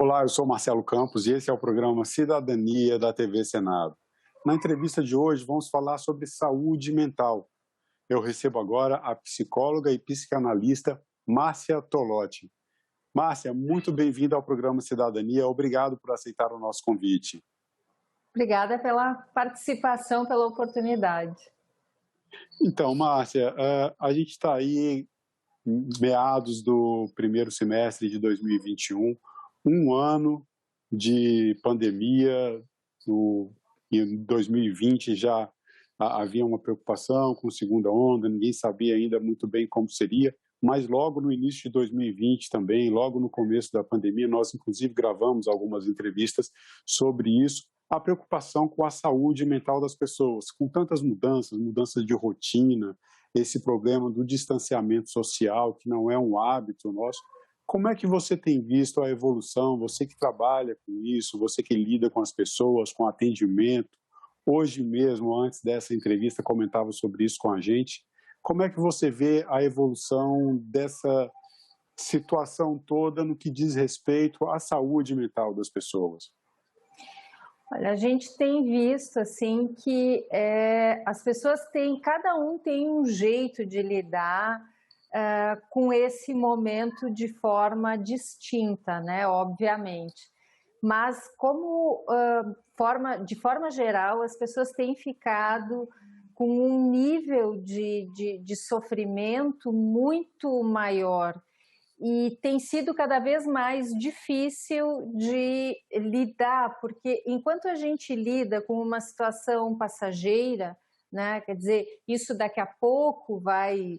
Olá, eu sou Marcelo Campos e esse é o programa Cidadania da TV Senado. Na entrevista de hoje, vamos falar sobre saúde mental. Eu recebo agora a psicóloga e psicanalista Márcia Tolotti. Márcia, muito bem-vinda ao programa Cidadania. Obrigado por aceitar o nosso convite. Obrigada pela participação, pela oportunidade. Então, Márcia, a gente está aí em meados do primeiro semestre de 2021, um ano de pandemia. Em 2020 já havia uma preocupação com segunda onda, ninguém sabia ainda muito bem como seria, mas logo no início de 2020 também, logo no começo da pandemia, nós inclusive gravamos algumas entrevistas sobre isso, a preocupação com a saúde mental das pessoas, com tantas mudanças de rotina, esse problema do distanciamento social, que não é um hábito nosso. Como é que você tem visto a evolução, você que trabalha com isso, você que lida com as pessoas, com atendimento, hoje mesmo, antes dessa entrevista, comentava sobre isso com a gente, como é que você vê a evolução dessa situação toda no que diz respeito à saúde mental das pessoas? Olha, a gente tem visto assim que as pessoas cada um tem um jeito de lidar com esse momento de forma distinta, né? Obviamente. Mas de forma geral, as pessoas têm ficado com um nível de sofrimento muito maior. E tem sido cada vez mais difícil de lidar, porque enquanto a gente lida com uma situação passageira, né, quer dizer, isso daqui a pouco vai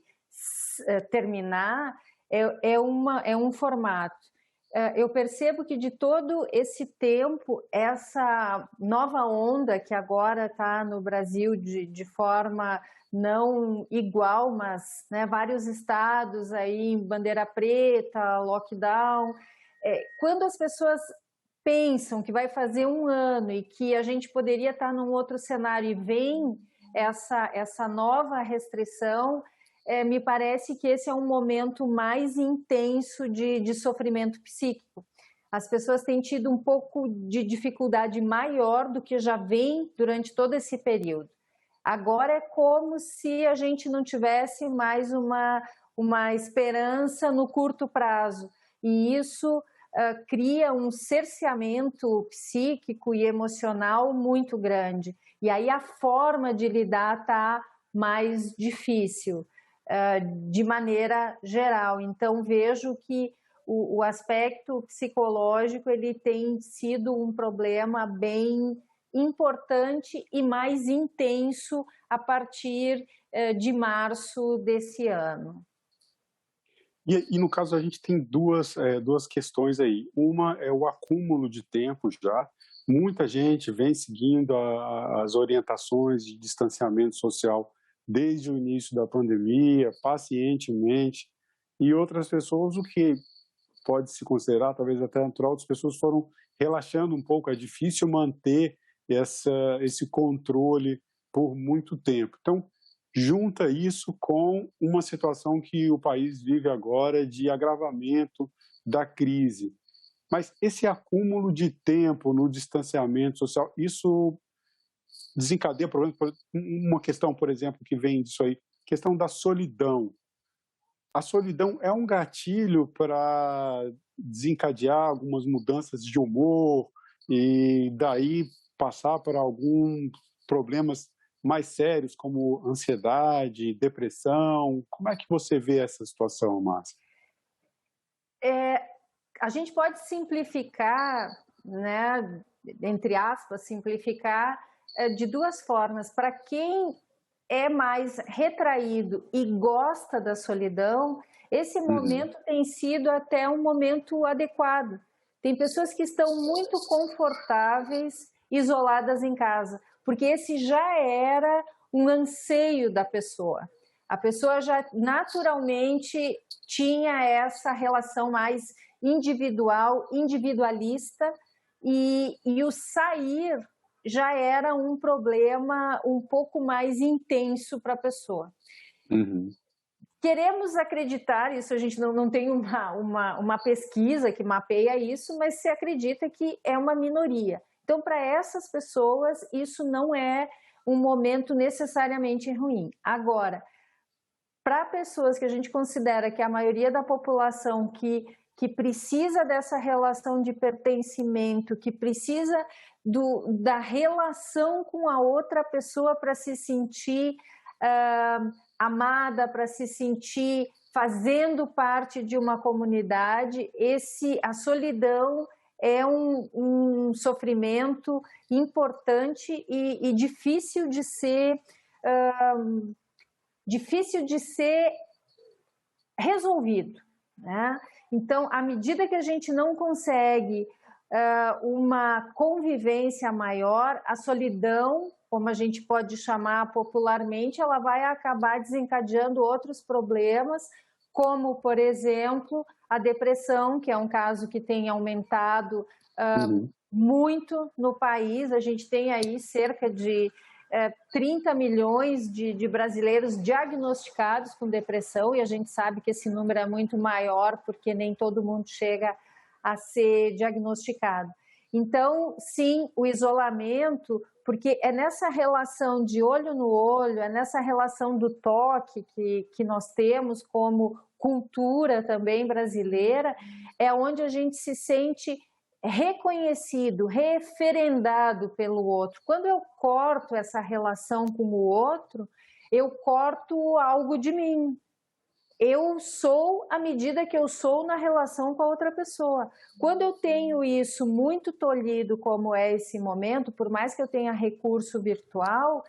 terminar, é um formato. Eu percebo que de todo esse tempo, essa nova onda que agora está no Brasil de forma não igual, mas né, vários estados aí em bandeira preta, lockdown. Quando as pessoas pensam que vai fazer um ano e que a gente poderia estar num outro cenário e vem essa nova restrição, me parece que esse é um momento mais intenso de sofrimento psíquico. As pessoas têm tido um pouco de dificuldade maior do que já vem durante todo esse período. Agora é como se a gente não tivesse mais uma esperança no curto prazo. E isso cria um cerceamento psíquico e emocional muito grande. E aí a forma de lidar está mais difícil, de maneira geral. Então vejo que o aspecto psicológico ele tem sido um problema bem importante e mais intenso a partir de março desse ano. E no caso a gente tem duas questões aí. Uma é o acúmulo de tempo já. Muita gente vem seguindo as orientações de distanciamento social desde o início da pandemia, pacientemente, e outras pessoas, o que pode se considerar talvez até natural, outras pessoas foram relaxando um pouco. É difícil manter esse controle por muito tempo. Então, junta isso com uma situação que o país vive agora de agravamento da crise. Mas esse acúmulo de tempo no distanciamento social, isso desencadeia problemas. Uma questão, por exemplo, que vem disso aí, questão da solidão. A solidão é um gatilho para desencadear algumas mudanças de humor e daí passar por alguns problemas mais sérios, como ansiedade, depressão. Como é que você vê essa situação, Márcia? A gente pode simplificar, né, entre aspas, simplificar de duas formas. Para quem é mais retraído e gosta da solidão, esse momento tem sido até um momento adequado. Tem pessoas que estão muito confortáveis, isoladas em casa, porque esse já era um anseio da pessoa. A pessoa já naturalmente tinha essa relação mais individual, individualista, e o sair já era um problema um pouco mais intenso para a pessoa. Uhum. Queremos acreditar, isso a gente não tem uma pesquisa que mapeia isso, mas se acredita que é uma minoria. Então, para essas pessoas, isso não é um momento necessariamente ruim. Agora, para pessoas que a gente considera que é a maioria da população que precisa dessa relação de pertencimento, que precisa da relação com a outra pessoa para se sentir amada, para se sentir fazendo parte de uma comunidade, a solidão é um sofrimento importante e difícil de ser resolvido, né? Então, à medida que a gente não consegue uma convivência maior, a solidão, como a gente pode chamar popularmente, ela vai acabar desencadeando outros problemas, como, por exemplo, a depressão, que é um caso que tem aumentado muito no país. A gente tem aí cerca de 30 milhões de brasileiros diagnosticados com depressão, e a gente sabe que esse número é muito maior, porque nem todo mundo chega a ser diagnosticado. Então, sim, o isolamento, porque é nessa relação de olho no olho, é nessa relação do toque que nós temos como cultura também brasileira, é onde a gente se sente reconhecido, referendado pelo outro. Quando eu corto essa relação com o outro, eu corto algo de mim. Eu sou à medida que eu sou na relação com a outra pessoa. Quando eu tenho isso muito tolhido, como é esse momento, por mais que eu tenha recurso virtual,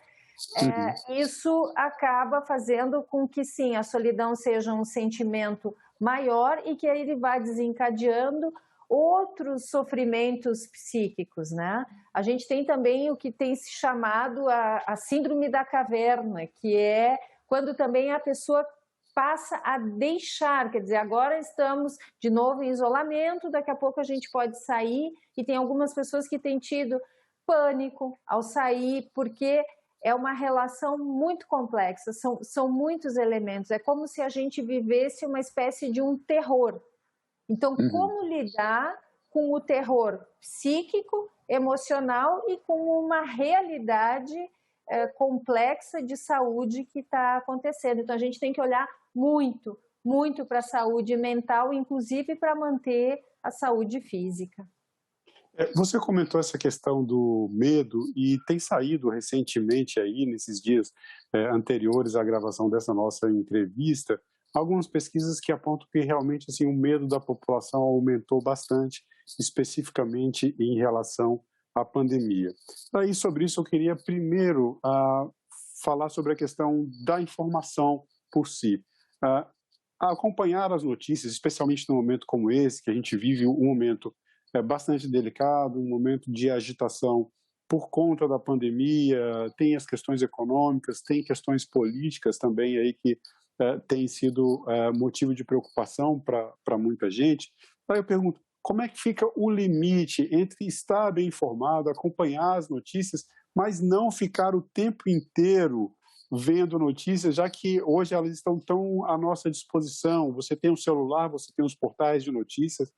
isso acaba fazendo com que, sim, a solidão seja um sentimento maior e que ele vá desencadeando outros sofrimentos psíquicos, né? A gente tem também o que tem se chamado a síndrome da caverna, que é quando também a pessoa passa a deixar, quer dizer, agora estamos de novo em isolamento, daqui a pouco a gente pode sair, e tem algumas pessoas que têm tido pânico ao sair, porque é uma relação muito complexa, são muitos elementos, é como se a gente vivesse uma espécie de um terror. Então, como lidar com o terror psíquico, emocional e com uma realidade complexa de saúde que está acontecendo? Então, a gente tem que olhar muito, muito para a saúde mental, inclusive para manter a saúde física. Você comentou essa questão do medo e tem saído recentemente aí, nesses dias anteriores à gravação dessa nossa entrevista, algumas pesquisas que apontam que realmente assim, o medo da população aumentou bastante, especificamente em relação à pandemia. Aí, sobre isso, eu queria primeiro falar sobre a questão da informação por si. Acompanhar as notícias, especialmente num momento como esse, que a gente vive um momento bastante delicado, um momento de agitação por conta da pandemia, tem as questões econômicas, tem questões políticas também aí que tem sido motivo de preocupação para muita gente. Aí eu pergunto, como é que fica o limite entre estar bem informado, acompanhar as notícias, mas não ficar o tempo inteiro vendo notícias, já que hoje elas estão tão à nossa disposição? Você tem um celular, você tem os portais de notícias,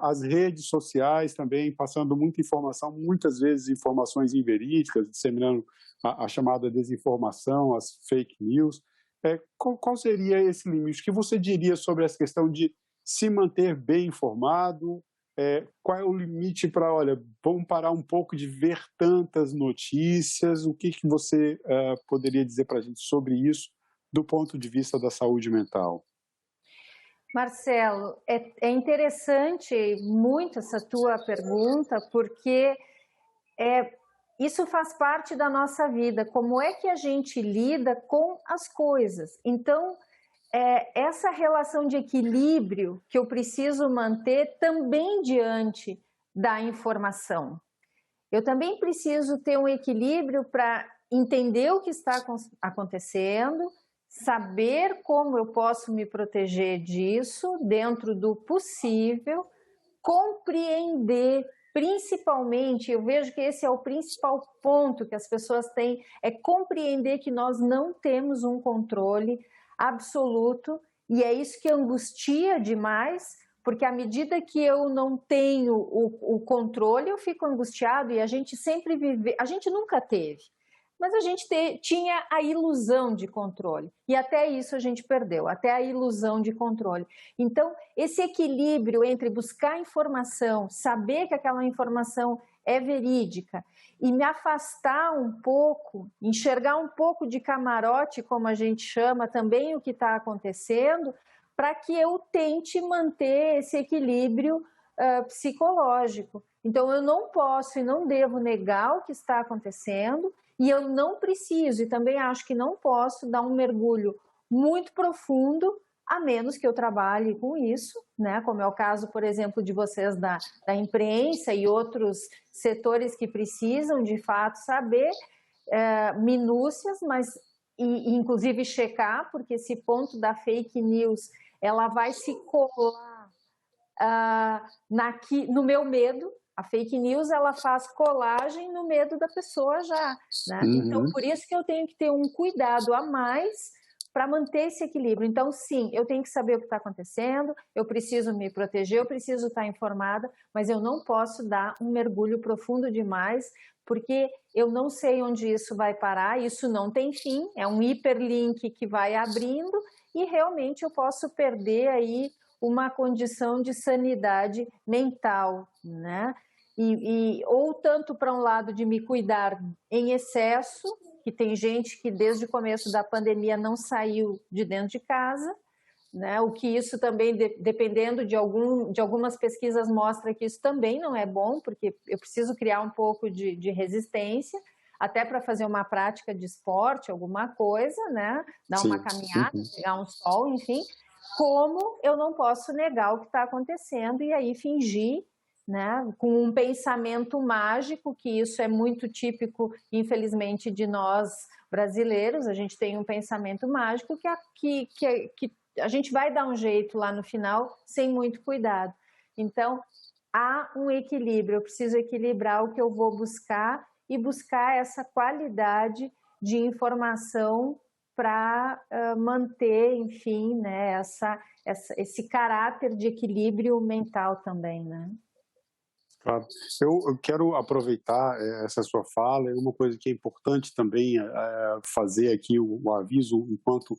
as redes sociais também passando muita informação, muitas vezes informações inverídicas, disseminando a chamada desinformação, as fake news. Qual seria esse limite? O que você diria sobre essa questão de se manter bem informado? Qual é o limite para, olha, vamos parar um pouco de ver tantas notícias? O que você poderia dizer para a gente sobre isso do ponto de vista da saúde mental? Marcelo, é interessante muito essa tua pergunta, porque isso faz parte da nossa vida. Como é que a gente lida com as coisas? Então, essa relação de equilíbrio que eu preciso manter também diante da informação. Eu também preciso ter um equilíbrio para entender o que está acontecendo, saber como eu posso me proteger disso dentro do possível, compreender, principalmente, eu vejo que esse é o principal ponto que as pessoas têm, é compreender que nós não temos um controle. absoluto, e é isso que angustia demais, porque à medida que eu não tenho o controle, eu fico angustiado, e a gente sempre vive, a gente nunca teve, mas a gente tinha a ilusão de controle, e até isso a gente perdeu, até a ilusão de controle. Então, esse equilíbrio entre buscar informação, saber que aquela informação é verídica, e me afastar um pouco, enxergar um pouco de camarote, como a gente chama, também o que está acontecendo, para que eu tente manter esse equilíbrio psicológico. Então, eu não posso e não devo negar o que está acontecendo, e eu não preciso, e também acho que não posso dar um mergulho muito profundo, a menos que eu trabalhe com isso, né? Como é o caso, por exemplo, de vocês da imprensa e outros setores que precisam, de fato, saber minúcias, mas inclusive checar, porque esse ponto da fake news, ela vai se colar no meu medo. A fake news, ela faz colagem no medo da pessoa já, né? Então, por isso que eu tenho que ter um cuidado a mais para manter esse equilíbrio. Então, sim, eu tenho que saber o que está acontecendo, eu preciso me proteger, eu preciso estar informada, mas eu não posso dar um mergulho profundo demais, porque eu não sei onde isso vai parar, isso não tem fim, é um hiperlink que vai abrindo, e realmente eu posso perder aí uma condição de sanidade mental, né? Ou tanto para um lado de me cuidar em excesso, que tem gente que desde o começo da pandemia não saiu de dentro de casa, né? O que isso também, dependendo de algumas pesquisas, mostra que isso também não é bom, porque eu preciso criar um pouco de resistência, até para fazer uma prática de esporte, alguma coisa, né? Dar uma caminhada, pegar um sol, enfim. Como eu não posso negar o que está acontecendo e aí fingir, né, com um pensamento mágico, que isso é muito típico, infelizmente, de nós brasileiros. A gente tem um pensamento mágico que a gente vai dar um jeito lá no final, sem muito cuidado. Então, há um equilíbrio, eu preciso equilibrar o que eu vou buscar e buscar essa qualidade de informação para manter, enfim, né, esse caráter de equilíbrio mental também, né? Claro. Eu quero aproveitar essa sua fala, e uma coisa que é importante também fazer aqui o aviso, enquanto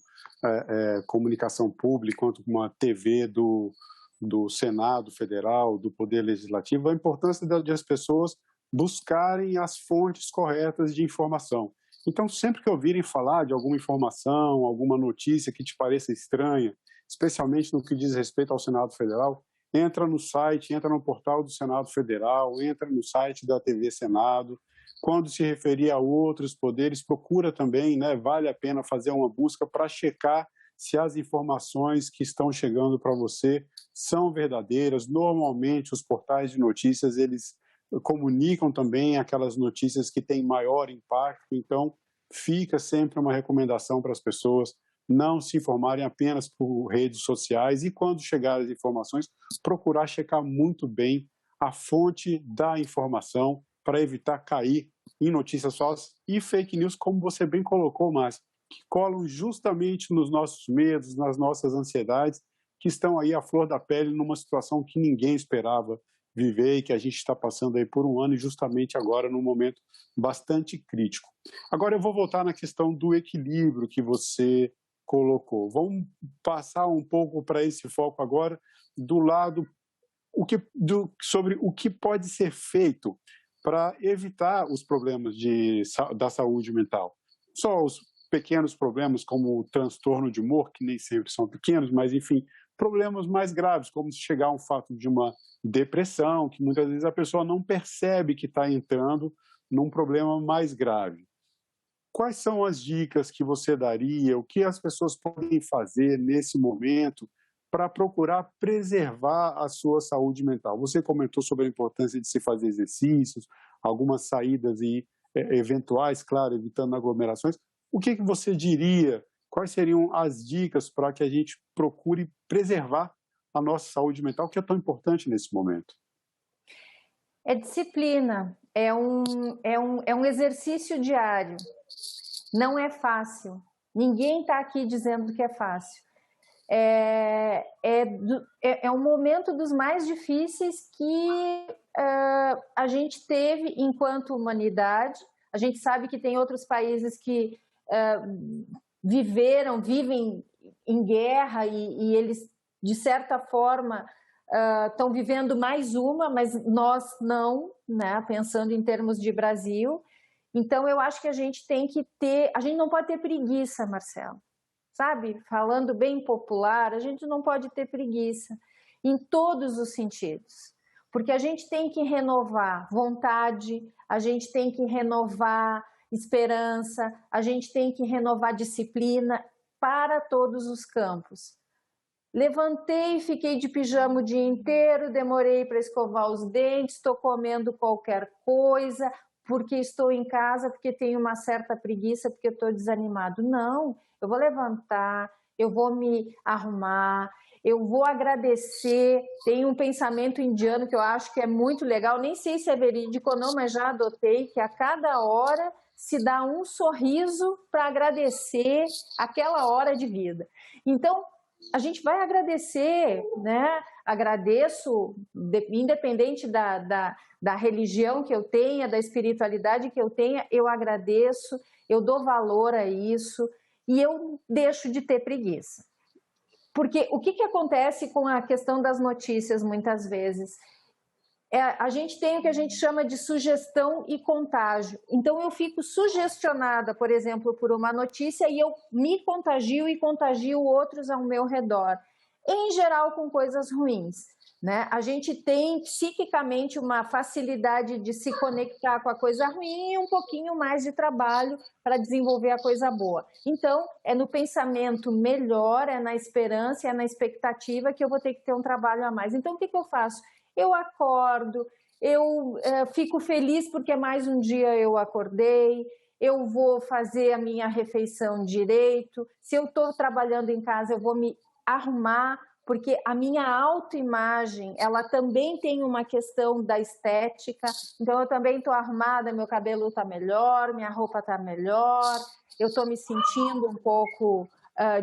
comunicação pública, enquanto uma TV do Senado Federal, do Poder Legislativo, a importância de as pessoas buscarem as fontes corretas de informação. Então, sempre que ouvirem falar de alguma informação, alguma notícia que te pareça estranha, especialmente no que diz respeito ao Senado Federal, entra no site, entra no portal do Senado Federal, entra no site da TV Senado. Quando se referir a outros poderes, procura também, né, vale a pena fazer uma busca para checar se as informações que estão chegando para você são verdadeiras. Normalmente, os portais de notícias, eles comunicam também aquelas notícias que têm maior impacto, então fica sempre uma recomendação para as pessoas não se informarem apenas por redes sociais, e quando chegar as informações, procurar checar muito bem a fonte da informação para evitar cair em notícias falsas e fake news, como você bem colocou, Márcio, que colam justamente nos nossos medos, nas nossas ansiedades, que estão aí à flor da pele numa situação que ninguém esperava viver e que a gente está passando aí por um ano, e justamente agora num momento bastante crítico. Agora eu vou voltar na questão do equilíbrio que você colocou. Vamos passar um pouco para esse foco agora do lado sobre o que pode ser feito para evitar os problemas da saúde mental. Só os pequenos problemas, como o transtorno de humor, que nem sempre são pequenos, mas, enfim, problemas mais graves, como se chegar a um fato de uma depressão, que muitas vezes a pessoa não percebe que está entrando num problema mais grave. Quais são as dicas que você daria, o que as pessoas podem fazer nesse momento para procurar preservar a sua saúde mental? Você comentou sobre a importância de se fazer exercícios, algumas saídas eventuais, claro, evitando aglomerações. O que você diria? Quais seriam as dicas para que a gente procure preservar a nossa saúde mental, que é tão importante nesse momento? É disciplina, é um exercício diário. Não é fácil, Ninguém está aqui dizendo que é fácil. É um momento dos mais difíceis que a gente teve enquanto humanidade. A gente sabe que tem outros países que vivem em guerra e eles, de certa forma, estão vivendo mais uma, mas nós não, né? Pensando em termos de Brasil. Então, eu acho que a gente tem que ter... A gente não pode ter preguiça, Marcelo. Sabe? Falando bem popular, a gente não pode ter preguiça em todos os sentidos. Porque a gente tem que renovar vontade, a gente tem que renovar esperança, a gente tem que renovar disciplina para todos os campos. Levantei, fiquei de pijama o dia inteiro, demorei para escovar os dentes, estou comendo qualquer coisa, porque estou em casa, porque tenho uma certa preguiça, porque estou desanimado. Não, eu vou levantar, eu vou me arrumar, eu vou agradecer. Tem um pensamento indiano que eu acho que é muito legal, nem sei se é verídico ou não, mas já adotei, que a cada hora se dá um sorriso para agradecer aquela hora de vida. Então, a gente vai agradecer, né? Agradeço, independente da religião que eu tenha, da espiritualidade que eu tenha, eu agradeço, eu dou valor a isso e eu deixo de ter preguiça. Porque o que acontece com a questão das notícias, muitas vezes? A gente tem o que a gente chama de sugestão e contágio. Então, eu fico sugestionada, por exemplo, por uma notícia e eu me contagio e contagio outros ao meu redor. Em geral, com coisas ruins, né? A gente tem psiquicamente uma facilidade de se conectar com a coisa ruim e um pouquinho mais de trabalho para desenvolver a coisa boa. Então, é no pensamento melhor, é na esperança, é na expectativa que eu vou ter que ter um trabalho a mais. Então, o que eu faço? Eu acordo, eu fico feliz porque mais um dia eu acordei, eu vou fazer a minha refeição direito. Se eu estou trabalhando em casa, eu vou me arrumar, porque a minha autoimagem, ela também tem uma questão da estética. Então, eu também estou arrumada, meu cabelo está melhor, minha roupa está melhor, eu estou me sentindo um pouco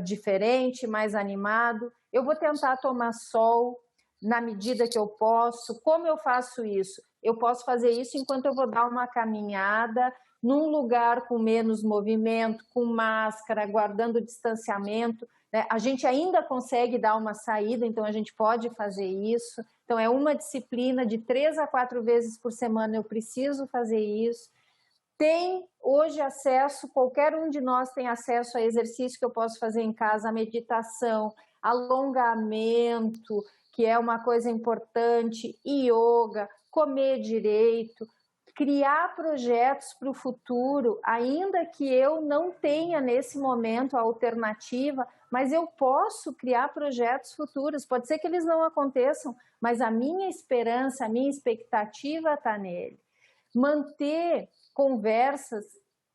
diferente, mais animado. Eu vou tentar tomar sol na medida que eu posso. Como eu faço isso? Eu posso fazer isso enquanto eu vou dar uma caminhada num lugar com menos movimento, com máscara, guardando distanciamento, né? A gente ainda consegue dar uma saída, então a gente pode fazer isso. Então é uma disciplina de 3 a 4 vezes por semana, eu preciso fazer isso. Tem hoje acesso, qualquer um de nós tem acesso a exercício que eu posso fazer em casa, a meditação, alongamento, que é uma coisa importante, yoga, comer direito, criar projetos para o futuro, ainda que eu não tenha nesse momento a alternativa, mas eu posso criar projetos futuros. Pode ser que eles não aconteçam, mas a minha esperança, a minha expectativa está nele. Manter conversas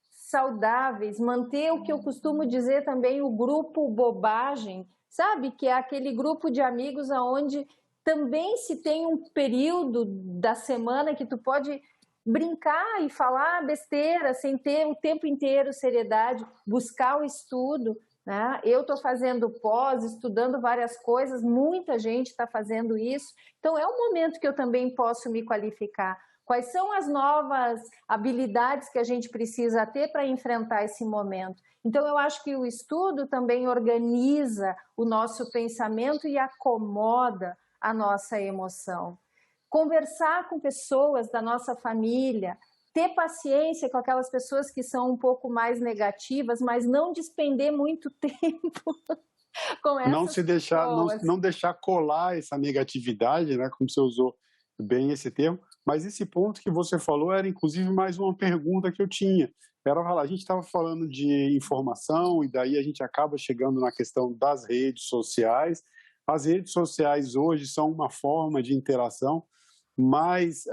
saudáveis, manter o que eu costumo dizer também, o grupo bobagem, sabe? Que é aquele grupo de amigos onde também se tem um período da semana que tu pode brincar e falar besteira sem ter o tempo inteiro seriedade, buscar o estudo, né? Eu estou fazendo pós, estudando várias coisas, muita gente está fazendo isso, então é um momento que eu também posso me qualificar. Quais são as novas habilidades que a gente precisa ter para enfrentar esse momento? Então, eu acho que o estudo também organiza o nosso pensamento e acomoda a nossa emoção. Conversar com pessoas da nossa família, ter paciência com aquelas pessoas que são um pouco mais negativas, mas não despender muito tempo com essas não se deixar, não deixar colar essa negatividade, né, como você usou bem esse termo, mas esse ponto que você falou era inclusive mais uma pergunta que eu tinha. Era falar, a gente estava falando de informação e daí a gente acaba chegando na questão das redes sociais. As redes sociais hoje são uma forma de interação mais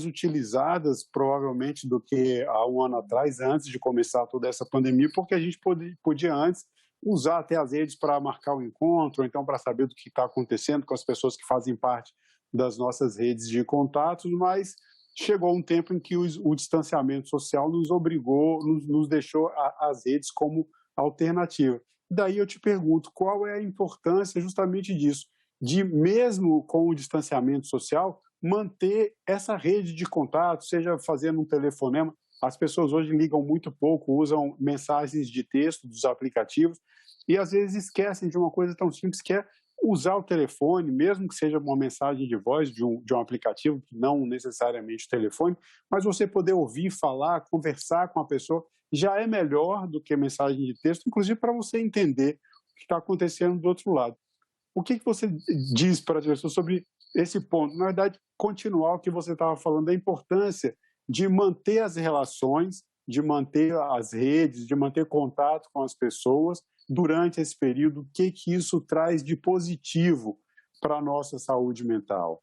utilizadas provavelmente do que há um ano atrás, antes de começar toda essa pandemia, porque a gente podia antes usar até as redes para marcar o encontro, ou então para saber do que está acontecendo com as pessoas que fazem parte das nossas redes de contatos, mas chegou um tempo em que o distanciamento social nos obrigou, nos deixou as redes como alternativa. Daí eu te pergunto, qual é a importância justamente disso, de mesmo com o distanciamento social, manter essa rede de contato, seja fazendo um telefonema. As pessoas hoje ligam muito pouco, usam mensagens de texto dos aplicativos e às vezes esquecem de uma coisa tão simples que é usar o telefone, mesmo que seja uma mensagem de voz de um aplicativo, não necessariamente o telefone, mas você poder ouvir, falar, conversar com a pessoa, já é melhor do que mensagem de texto, inclusive para você entender o que está acontecendo do outro lado. O que você diz para as pessoas sobre esse ponto? Na verdade, continuar o que você estava falando, a importância de manter as relações, de manter as redes, de manter contato com as pessoas durante esse período, o que isso traz de positivo para a nossa saúde mental?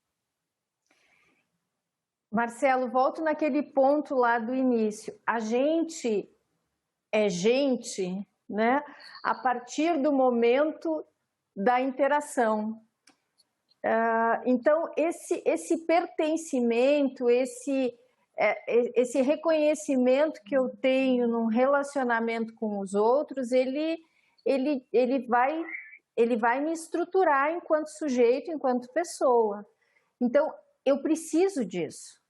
Marcelo, volto naquele ponto lá do início. A gente é gente, né, a partir do momento da interação. Então, esse pertencimento, esse reconhecimento que eu tenho num relacionamento com os outros, ele vai me estruturar enquanto sujeito, enquanto pessoa. Então, eu preciso disso.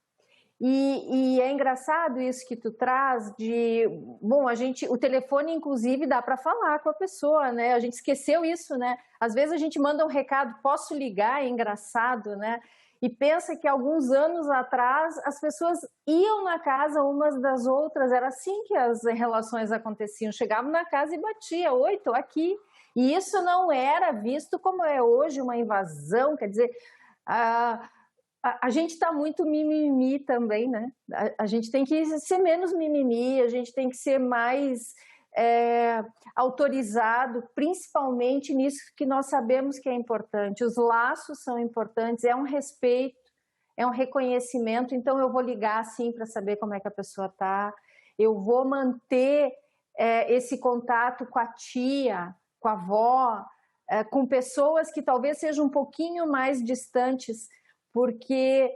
E é engraçado isso que tu traz de, bom, o telefone inclusive dá para falar com a pessoa, né? A gente esqueceu isso, né? Às vezes a gente manda um recado, posso ligar, é engraçado, né? E pensa que alguns anos atrás as pessoas iam na casa umas das outras, era assim que as relações aconteciam, chegavam na casa e batia, oi, tô aqui. E isso não era visto como é hoje, uma invasão, quer dizer, a gente está muito mimimi também, né? A gente tem que ser menos mimimi, a gente tem que ser mais autorizado, principalmente nisso que nós sabemos que é importante. Os laços são importantes, é um respeito, é um reconhecimento. Então, eu vou ligar assim para saber como é que a pessoa está. Eu vou manter esse contato com a tia, com a avó, com pessoas que talvez sejam um pouquinho mais distantes, porque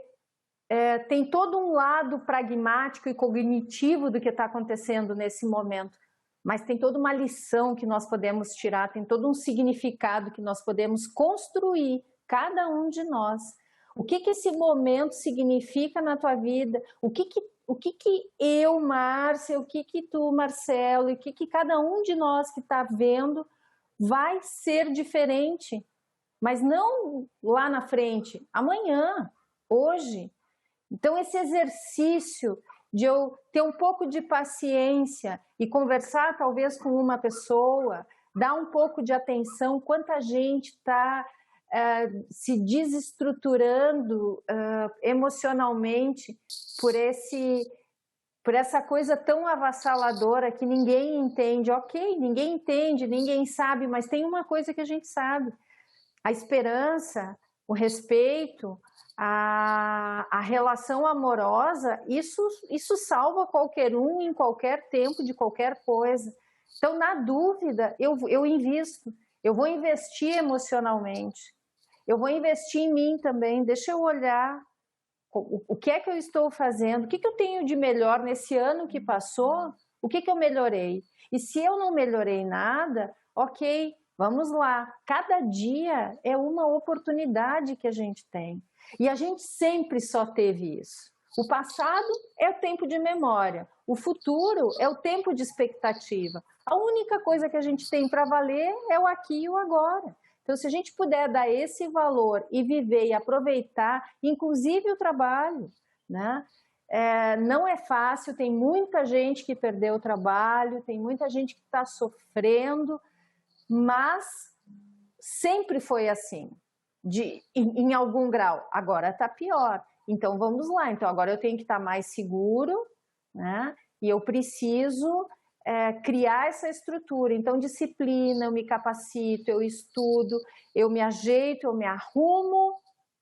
tem todo um lado pragmático e cognitivo do que está acontecendo nesse momento, mas tem toda uma lição que nós podemos tirar, tem todo um significado que nós podemos construir, cada um de nós. O que esse momento significa na tua vida? O que eu, Márcia, o que tu, Marcelo, e o que cada um de nós que está vendo vai ser diferente? Mas não lá na frente, amanhã, hoje. Então, esse exercício de eu ter um pouco de paciência e conversar talvez com uma pessoa, dar um pouco de atenção, quanta gente está se desestruturando emocionalmente por essa coisa tão avassaladora que ninguém entende. Ok, ninguém entende, ninguém sabe, mas tem uma coisa que a gente sabe. A esperança, o respeito, a relação amorosa, isso salva qualquer um em qualquer tempo, de qualquer coisa. Então, na dúvida, eu invisto. Eu vou investir emocionalmente. Eu vou investir em mim também. Deixa eu olhar o que é que eu estou fazendo, o que eu tenho de melhor nesse ano que passou, o que eu melhorei. E se eu não melhorei nada, ok, vamos lá. Cada dia é uma oportunidade que a gente tem. E a gente sempre só teve isso. O passado é o tempo de memória. O futuro é o tempo de expectativa. A única coisa que a gente tem para valer é o aqui e o agora. Então, se a gente puder dar esse valor e viver e aproveitar, inclusive o trabalho, né? Não é fácil, tem muita gente que perdeu o trabalho, tem muita gente que está sofrendo, mas sempre foi assim, em algum grau. Agora está pior. Então, vamos lá. Então, agora eu tenho que estar mais seguro, né? E eu preciso criar essa estrutura. Então, disciplina, eu me capacito, eu estudo, eu me ajeito, eu me arrumo,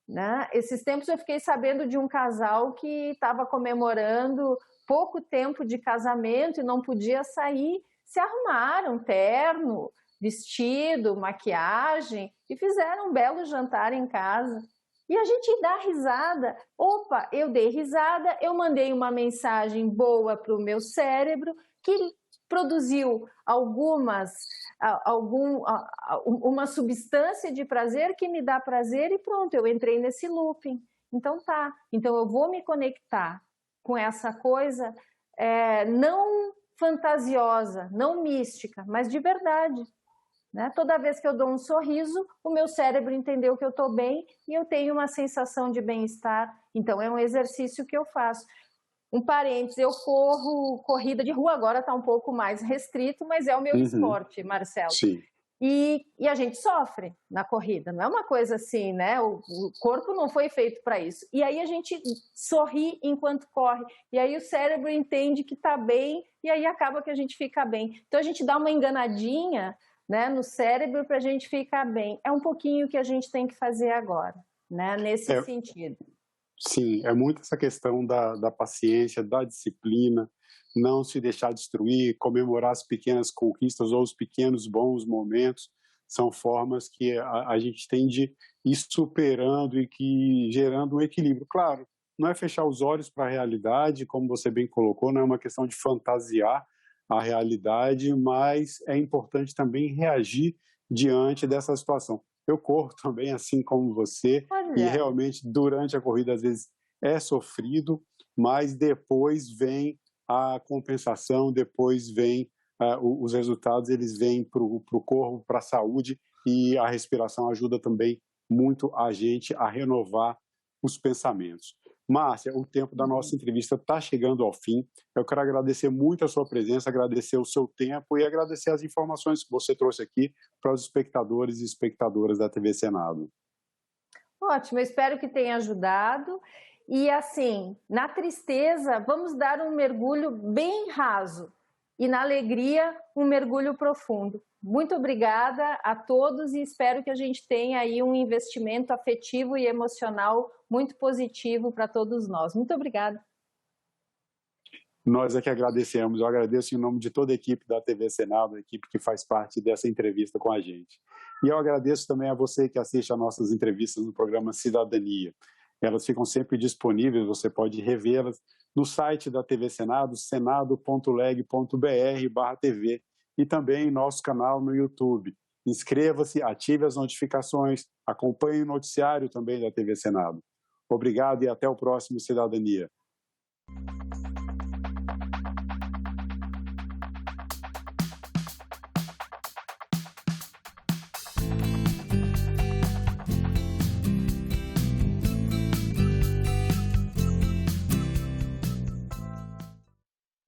né? Esses tempos eu fiquei sabendo de um casal que estava comemorando pouco tempo de casamento e não podia sair, se arrumaram, terno, vestido, maquiagem, e fizeram um belo jantar em casa. E a gente dá risada. Opa, eu dei risada, eu mandei uma mensagem boa para o meu cérebro que produziu uma substância de prazer que me dá prazer e pronto, eu entrei nesse looping. Então tá, então eu vou me conectar com essa coisa não fantasiosa, não mística, mas de verdade. Né? Toda vez que eu dou um sorriso, o meu cérebro entendeu que eu estou bem e eu tenho uma sensação de bem-estar. Então, é um exercício que eu faço. Um parênteses, eu corro corrida de rua, agora está um pouco mais restrito, mas é o meu esporte, Marcelo. Sim. E a gente sofre na corrida, não é uma coisa assim, né? O corpo não foi feito para isso. E aí a gente sorri enquanto corre, e aí o cérebro entende que está bem, e aí acaba que a gente fica bem. Então a gente dá uma enganadinha, né, no cérebro para a gente ficar bem. É um pouquinho que a gente tem que fazer agora, né, nesse sentido. Sim, é muito essa questão da paciência, da disciplina, não se deixar destruir, comemorar as pequenas conquistas ou os pequenos bons momentos, são formas que a gente tem de ir superando e que gerando um equilíbrio. Claro, não é fechar os olhos para a realidade, como você bem colocou, não é uma questão de fantasiar a realidade, mas é importante também reagir diante dessa situação. Eu corro também, assim como você, e realmente durante a corrida às vezes é sofrido, mas depois vem a compensação, depois vem os resultados, eles vêm para o corpo, para a saúde, e a respiração ajuda também muito a gente a renovar os pensamentos. Márcia, o tempo da nossa entrevista está chegando ao fim. Eu quero agradecer muito a sua presença, agradecer o seu tempo e agradecer as informações que você trouxe aqui para os espectadores e espectadoras da TV Senado. Ótimo, eu espero que tenha ajudado. E assim, na tristeza, vamos dar um mergulho bem raso e na alegria, um mergulho profundo. Muito obrigada a todos e espero que a gente tenha aí um investimento afetivo e emocional muito positivo para todos nós. Muito obrigada. Nós é que agradecemos. Eu agradeço em nome de toda a equipe da TV Senado, a equipe que faz parte dessa entrevista com a gente. E eu agradeço também a você que assiste às nossas entrevistas no programa Cidadania. Elas ficam sempre disponíveis, você pode revê-las no site da TV Senado, senado.leg.br/TV, e também em nosso canal no YouTube. Inscreva-se, ative as notificações, acompanhe o noticiário também da TV Senado. Obrigado e até o próximo Cidadania.